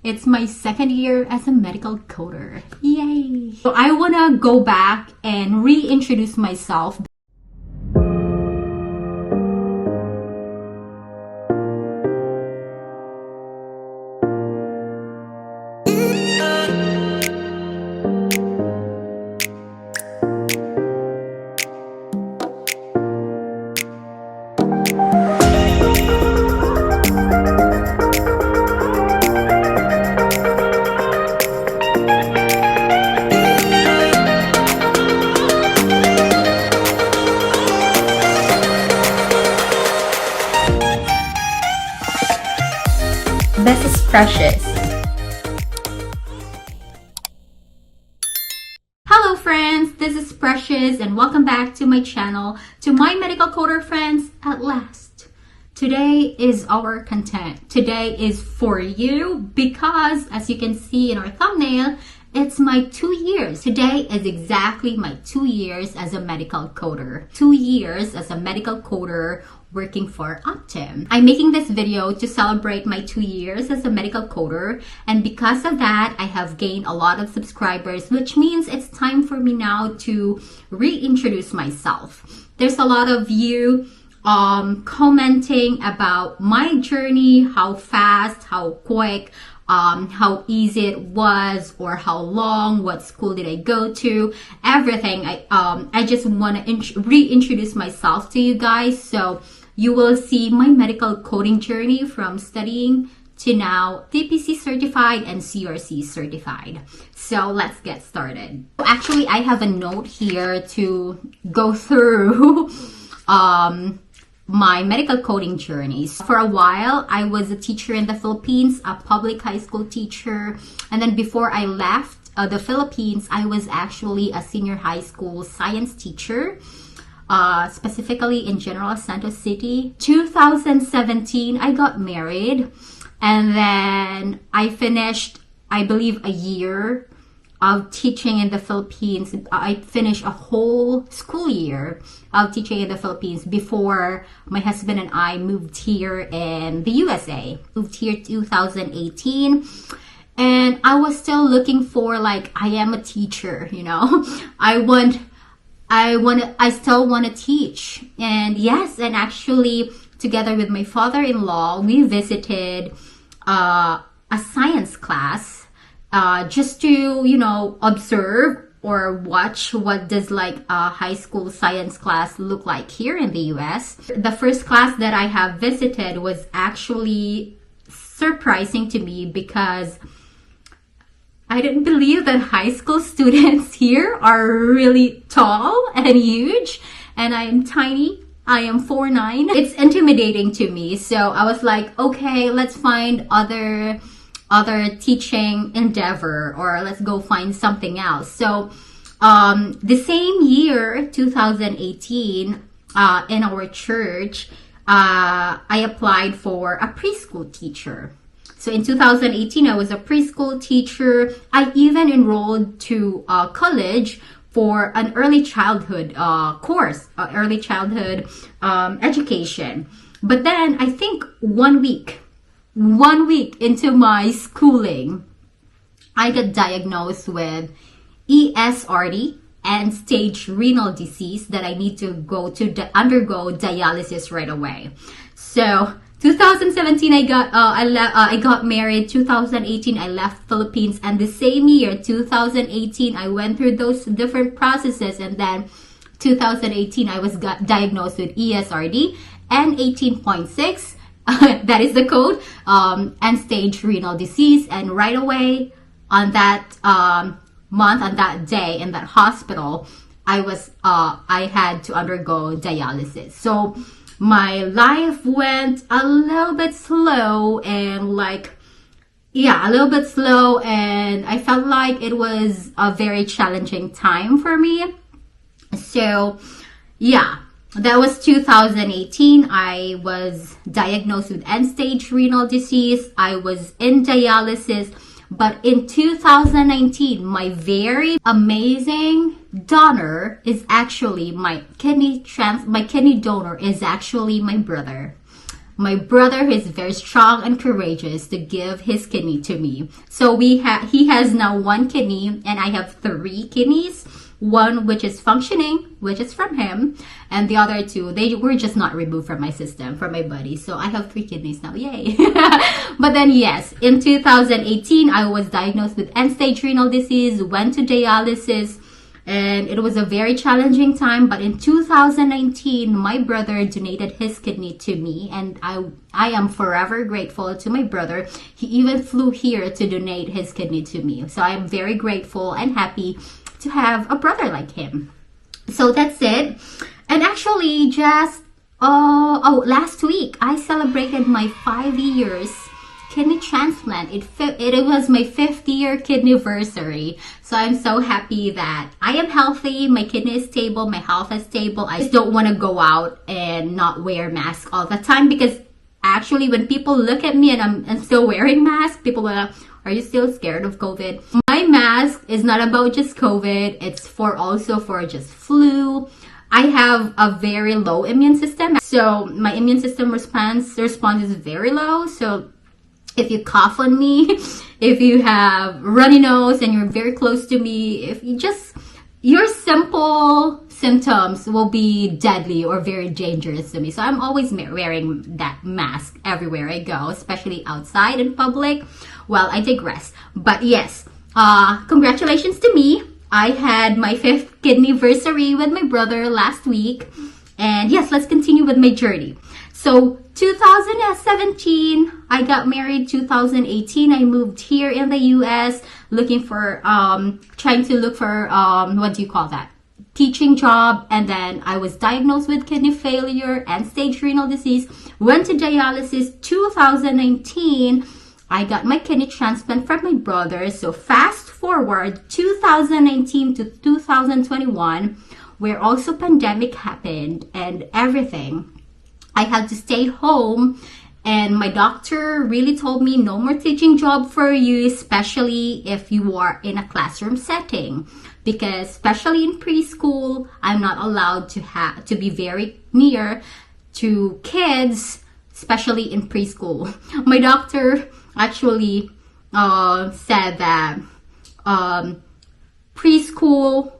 It's my second year as a medical coder. Yay! So I want to go back and reintroduce myself. This is Precious. Hello friends, this is Precious and welcome back to my channel, to my medical coder friends at last. Today is our content. Today is for you because as you can see in our thumbnail, it's my 2 years. Today is exactly my 2 years as a medical coder. 2 years as a medical coder working for Optum. I'm making this video to celebrate my 2 years as a medical coder, and because of that, I have gained a lot of subscribers, which means it's time for me now to reintroduce myself. There's a lot of you commenting about my journey, how fast, how quick, how easy it was, or how long, what school did I go to, everything. I just want to reintroduce myself to you guys, so you will see my medical coding journey from studying to now TPC certified and CRC certified. So let's get started. Actually, I have a note here to go through my medical coding journeys. For a while, I was a teacher in the Philippines, a public high school teacher. And then before I left the Philippines, I was actually a senior high school science teacher, specifically in General Santos City. 2017, I got married. And then I finished, I believe, a year of teaching in the Philippines. I finished a whole school year of teaching in the Philippines before my husband and I moved here in the USA. Moved here 2018. And I was still looking for, like, I am a teacher, you know. I still want to teach. And yes, and actually together with my father-in-law, we visited a science class just to, you know, observe or watch what does like a high school science class look like here in the US. The first class that I have visited was actually surprising to me because I didn't believe that high school students here are really tall and huge, and I am tiny. I am 4'9". It's intimidating to me, so I was like, okay, let's find other teaching endeavor, or let's go find something else. So the same year, 2018, in our church, I applied for a preschool teacher. So in 2018, I was a preschool teacher. I even enrolled to college for an early childhood course, early childhood education. But then I think 1 week into my schooling, I got diagnosed with ESRD, end-stage renal disease, that I need to go to undergo dialysis right away. So 2017, I got married. 2018, I left Philippines, and the same year, 2018, I went through those different processes, and then 2018, I was diagnosed with ESRD, N18.6. That is the code, end-stage renal disease, and right away on that month, on that day in that hospital, I had to undergo dialysis. So my life went a little bit slow, and a little bit slow, and I felt like it was a very challenging time for me. So yeah, that was 2018. I was diagnosed with end-stage renal disease. I was in dialysis. But in 2019, my very amazing donor is actually my kidney donor is actually my brother. my brother, who is very strong and courageous, to give his kidney to me. So he has now 1 kidney, and I have 3 kidneys. One which is functioning, which is from him, and the other 2, they were just not removed from my system, from my body. So I have 3 kidneys now, yay. But then yes, in 2018, I was diagnosed with end-stage renal disease, went to dialysis, and it was a very challenging time. But in 2019, my brother donated his kidney to me, and I am forever grateful to my brother. He even flew here to donate his kidney to me. So I am very grateful and happy to have a brother like him. So that's it. And actually, just last week I celebrated my 5 years kidney transplant. It was my 5th year kidney anniversary. So I'm so happy that I am healthy, my kidney is stable, my health is stable. I just don't want to go out and not wear mask all the time, because actually when people look at me and I'm still wearing mask, people are like, are you still scared of COVID? My mask is not about just COVID. It's also for just flu. I have a very low immune system. So my immune system response is very low. So if you cough on me, if you have runny nose and you're very close to me, your simple symptoms will be deadly or very dangerous to me. So I'm always wearing that mask everywhere I go, especially outside in public. Well, I digress. But yes, congratulations to me. I had my 5th kidney anniversary with my brother last week. And yes, let's continue with my journey. So 2017, I got married. 2018, I moved here in the US trying to look for, what do you call that? Teaching job. And then I was diagnosed with kidney failure and end-stage renal disease. Went to dialysis. 2019, I got my kidney transplant from my brother. So fast forward 2019 to 2021, where also pandemic happened and everything. I had to stay home, and my doctor really told me no more teaching job for you, especially if you are in a classroom setting, because especially in preschool, I'm not allowed to be very near to kids, especially in preschool. My doctor actually said that preschool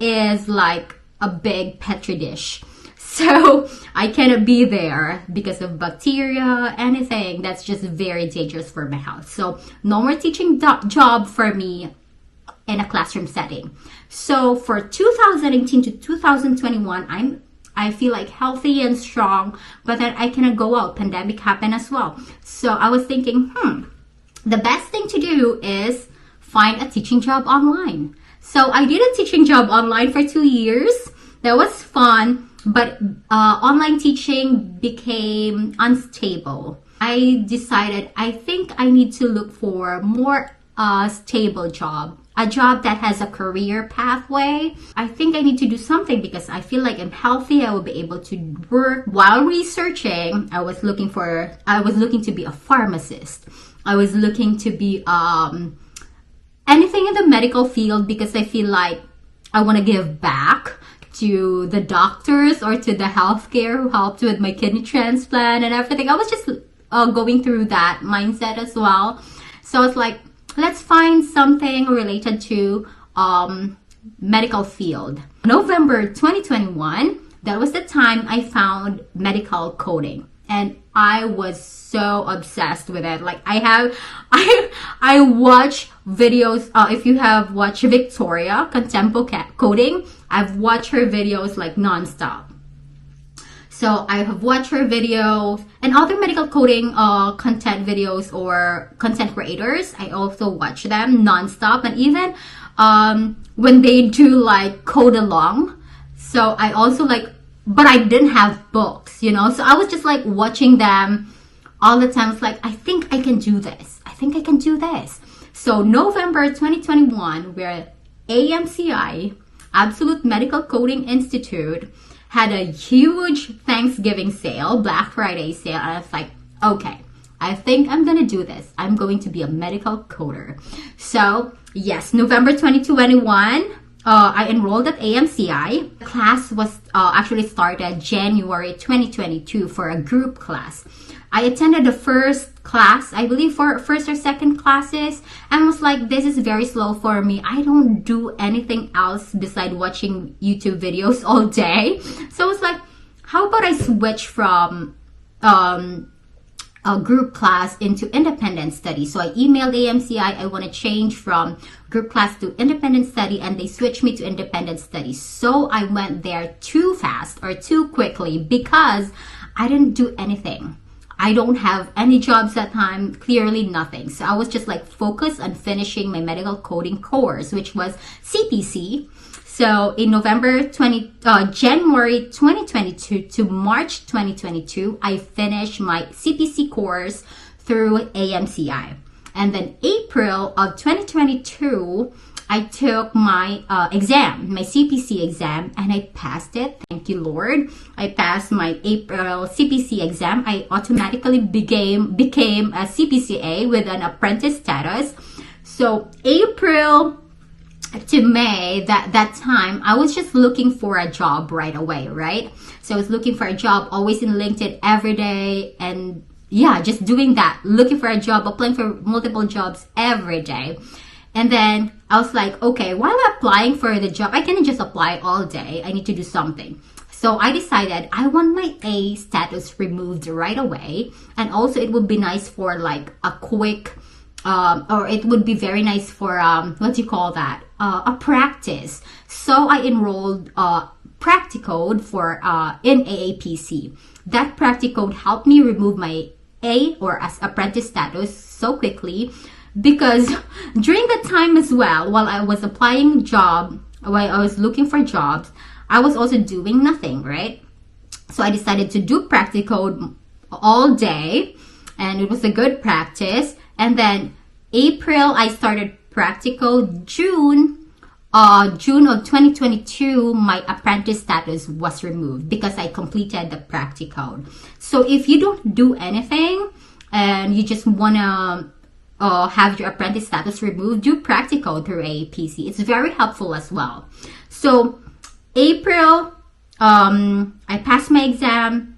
is like a big petri dish. So I cannot be there because of bacteria, anything that's just very dangerous for my health. So no more teaching job for me in a classroom setting. So for 2018 to 2021, I feel like healthy and strong, but then I cannot go out. Pandemic happened as well. So I was thinking, the best thing to do is find a teaching job online. So I did a teaching job online for 2 years. That was fun. But online teaching became unstable. I decided I think I need to look for more stable job, a job that has a career pathway. I think I need to do something because I feel like I'm healthy. I will be able to work. While researching, I was looking to be a pharmacist. I was looking to be anything in the medical field, because I feel like I want to give back to the doctors or to the healthcare who helped with my kidney transplant and everything. I was just going through that mindset as well. So it's like, let's find something related to medical field. November 2021, that was the time I found medical coding. And I was so obsessed with it. Like I watch videos. If you have watched Victoria Contempo Coding, I've watched her videos like nonstop. So I have watched her videos and other medical coding content videos or content creators. I also watch them nonstop, and even when they do like code along. So I also but I didn't have books, so I was just like watching them all the time. It's like, I think I can do this. I think I can do this. So November 2021, where AMCI, Absolute Medical Coding Institute, had a huge Thanksgiving sale, Black Friday sale. And I was like, okay, I think I'm going to do this. I'm going to be a medical coder. So yes, November 2021, I enrolled at AMCI. The class was actually started January 2022 for a group class. I attended the first class, I believe for first or second classes, and was like, this is very slow for me. I don't do anything else besides watching YouTube videos all day. So I was like, how about I switch from a group class into independent study? So I emailed AMCI, I want to change from group class to independent study, and they switched me to independent study. So I went there too fast or too quickly because I didn't do anything. I don't have any jobs that time, clearly nothing. So I was just like focused on finishing my medical coding course, which was CPC. So in January 2022 to March 2022, I finished my CPC course through AMCI. And then April of 2022, I took my exam, my CPC exam, and I passed it. Thank you, Lord. I passed my April CPC exam. I automatically became a CPCA with an apprentice status. So April to May, that time, I was just looking for a job right away, right? So I was looking for a job, always in LinkedIn every day, and yeah, just doing that, looking for a job, applying for multiple jobs every day. And then I was like, okay, while applying for the job, I can't just apply all day. I need to do something. So I decided I want my A status removed right away. And also it would be nice for like a quick, or it would be very nice for, what do you call that? A practice. So I enrolled Practicode for in AAPC. That Practicode helped me remove my A or as apprentice status so quickly, because during that time as well, while I was applying while I was looking for jobs, I was also doing nothing, right? So I decided to do Practicode all day, and it was a good practice. And then April, I started Practicode. June of 2022, my apprentice status was removed because I completed the Practicode. So if you don't do anything and you just want to have your apprentice status removed, do Practicode through AAPC. It's very helpful as well. So April, I passed my exam.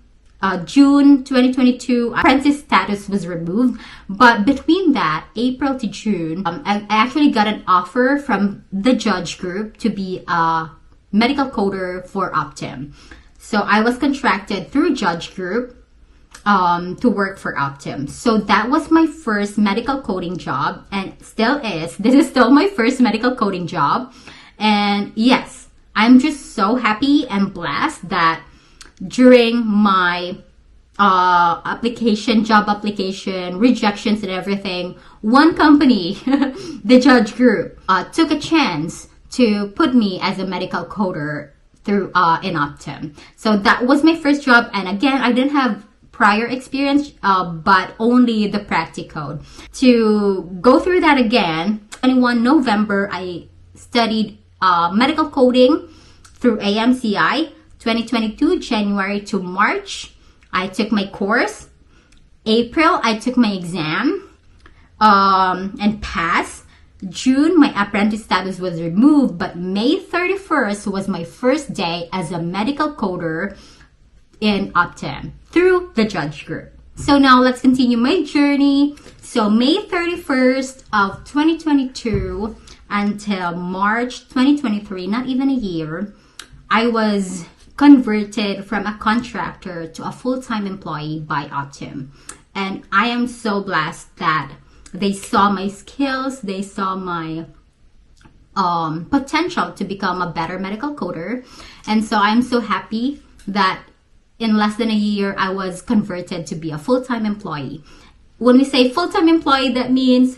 June 2022, apprentice status was removed. But between that, April to June, I actually got an offer from the judge group to be a medical coder for Optum. So I was contracted through judge group to work for Optum. So that was my first medical coding job, and still is. This is still my first medical coding job. And yes, I'm just so happy and blessed that during my job application, rejections and everything, one company, the judge group, took a chance to put me as a medical coder through in Optum. So that was my first job, and again, I didn't have prior experience, but only the Practicode. To go through that again, 21 November, I studied medical coding through AMCI. 2022, January to March, I took my course. April, I took my exam and passed. June, my apprentice status was removed, but May 31st was my first day as a medical coder in Optum through the judge group. So now let's continue my journey. So May 31st of 2022 until March 2023, not even a year, I was converted from a contractor to a full-time employee by Optum. And I am so blessed that they saw my skills, they saw my potential to become a better medical coder. And so I'm so happy that in less than a year, I was converted to be a full-time employee. When we say full-time employee, that means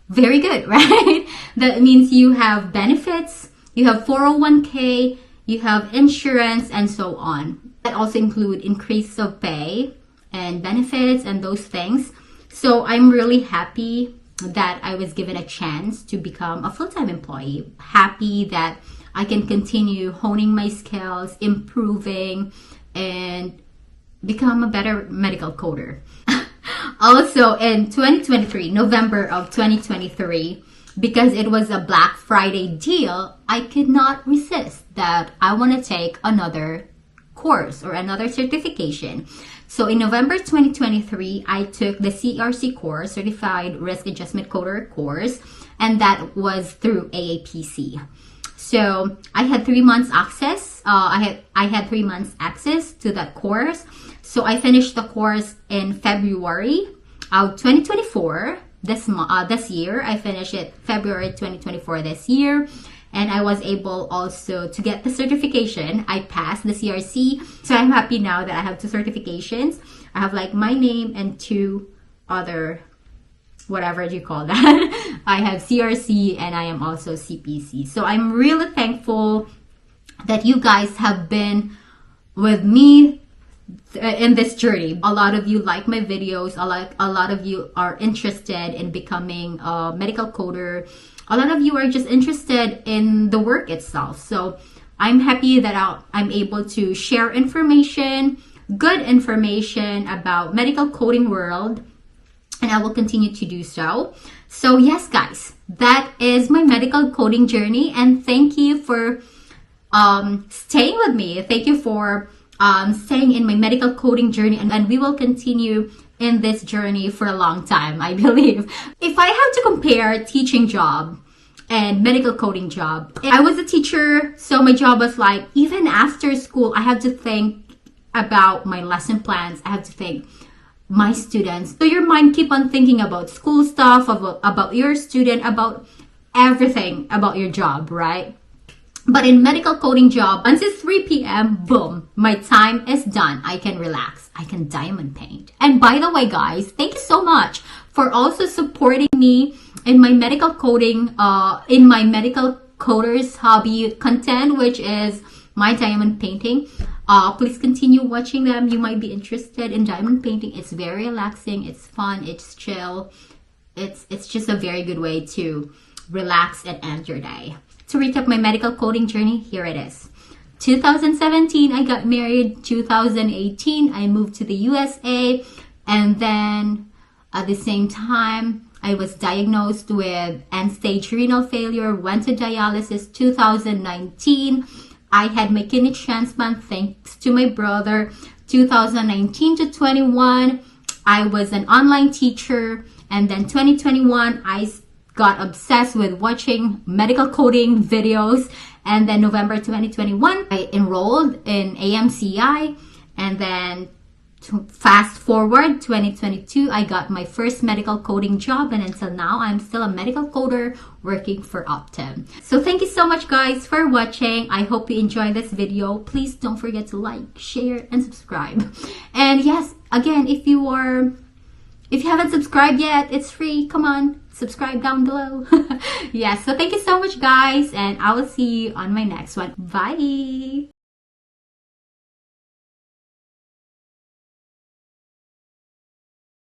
very good, right? That means you have benefits, you have 401k, you have insurance, and so on. That also include increase of pay and benefits and those things. So I'm really happy that I was given a chance to become a full-time employee. Happy that I can continue honing my skills, improving, and become a better medical coder. Also in 2023, November of 2023, because it was a Black Friday deal, I could not resist that I want to take another course or another certification. So in November 2023, I took the CRC course, Certified Risk Adjustment Coder course, and that was through AAPC. So I had 3 months access. I had 3 months access to that course. So I finished the course in February of 2024. This year, I finished it February 2024 this year. And I was able also to get the certification. I passed the CRC. So I'm happy now that I have 2 certifications. I have like my name and 2 other, whatever you call that. I have CRC and I am also CPC. So I'm really thankful that you guys have been with me in this journey. A lot of you like my videos. A lot of you are interested in becoming a medical coder. A lot of you are just interested in the work itself. So I'm happy that I'm able to share information, good information about medical coding world, and I will continue to do so. So yes, guys, that is my medical coding journey, and thank you for staying with me. Thank you for staying in my medical coding journey, and we will continue in this journey for a long time, I believe. If I have to compare teaching job and medical coding job, I was a teacher, so my job was like, even after school, I have to think about my lesson plans. I have to think my students. So your mind keep on thinking about school stuff, about your student, about everything about your job, right? But in medical coding job, once it's 3 p.m., boom, my time is done. I can relax. I can diamond paint. And by the way, guys, thank you so much for also supporting me in my medical coding, in my medical coders hobby content, which is my diamond painting. Please continue watching them. You might be interested in diamond painting. It's very relaxing. It's fun. It's chill. It's just a very good way to relax and end your day. To recap my medical coding journey, here it is. 2017, I got married. 2018, I moved to the USA. And then at the same time, I was diagnosed with end-stage renal failure, went to dialysis. 2019, I had my kidney transplant thanks to my brother. 2019 to 21, I was an online teacher. And then 2021, I got obsessed with watching medical coding videos. And then November 2021, I enrolled in AMCI. And then fast forward 2022, I got my first medical coding job. And until now, I'm still a medical coder working for Optum. So thank you so much, guys, for watching. I hope you enjoyed this video. Please don't forget to like, share, and subscribe. And yes, again, if you haven't subscribed yet, it's free. Come on, subscribe down below. Yes, so thank you so much, guys, and I will see you on my next one. Bye.